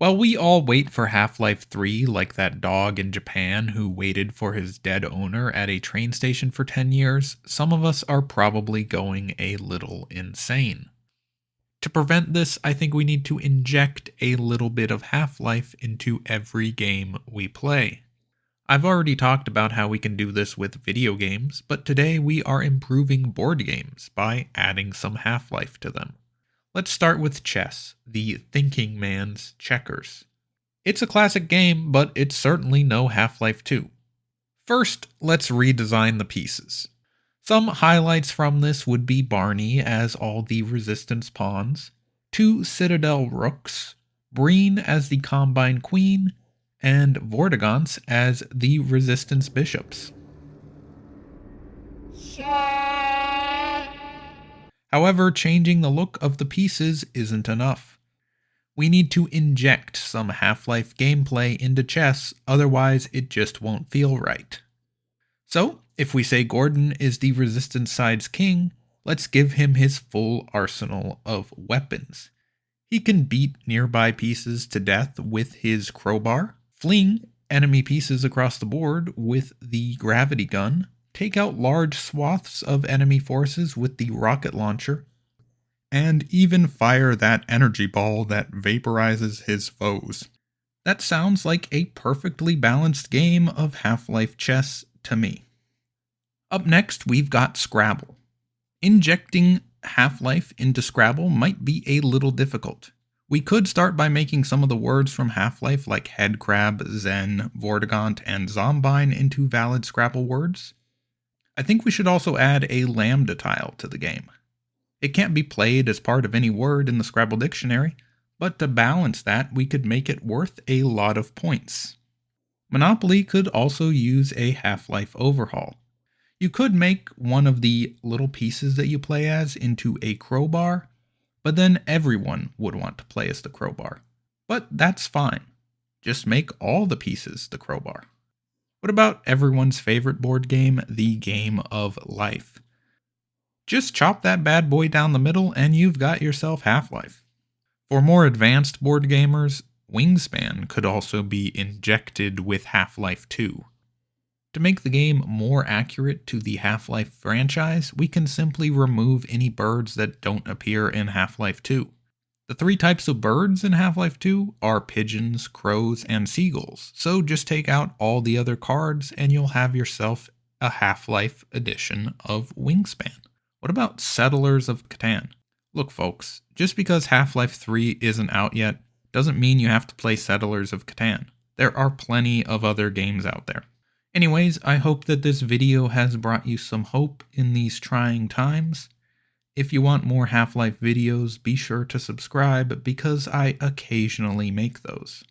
While we all wait for Half-Life 3 like that dog in Japan who waited for his dead owner at a train station for 10 years, some of us are probably going a little insane. To prevent this, I think we need to inject a little bit of Half-Life into every game we play. I've already talked about how we can do this with video games, but today we are improving board games by adding some Half-Life to them. Let's start with chess, the thinking man's checkers. It's a classic game, but it's certainly no Half-Life 2. First, let's redesign the pieces. Some highlights from this would be Barney as all the resistance pawns, 2 citadel rooks, Breen as the combine queen, and Vortigaunt's as the resistance bishops. However, changing the look of the pieces isn't enough. We need to inject some Half-Life gameplay into chess, otherwise it just won't feel right. So, if we say Gordon is the resistance side's king, let's give him his full arsenal of weapons. He can beat nearby pieces to death with his crowbar, fling enemy pieces across the board with the gravity gun, take out large swaths of enemy forces with the rocket launcher, and even fire that energy ball that vaporizes his foes. That sounds like a perfectly balanced game of Half-Life chess to me. Up next, we've got Scrabble. Injecting Half-Life into Scrabble might be a little difficult. We could start by making some of the words from Half-Life like headcrab, Zen, Vortigaunt, and Zombine into valid Scrabble words. I think we should also add a lambda tile to the game. It can't be played as part of any word in the Scrabble dictionary, but to balance that, we could make it worth a lot of points. Monopoly could also use a Half-Life overhaul. You could make one of the little pieces that you play as into a crowbar, but then everyone would want to play as the crowbar. But that's fine. Just make all the pieces the crowbar. What about everyone's favorite board game, the Game of Life? Just chop that bad boy down the middle and you've got yourself Half-Life. For more advanced board gamers, Wingspan could also be injected with Half-Life 2. To make the game more accurate to the Half-Life franchise, we can simply remove any birds that don't appear in Half-Life 2. The 3 types of birds in Half-Life 2 are pigeons, crows, and seagulls, so just take out all the other cards and you'll have yourself a Half-Life edition of Wingspan. What about Settlers of Catan? Look folks, just because Half-Life 3 isn't out yet, doesn't mean you have to play Settlers of Catan. There are plenty of other games out there. Anyways, I hope that this video has brought you some hope in these trying times. If you want more Half-Life videos, be sure to subscribe because I occasionally make those.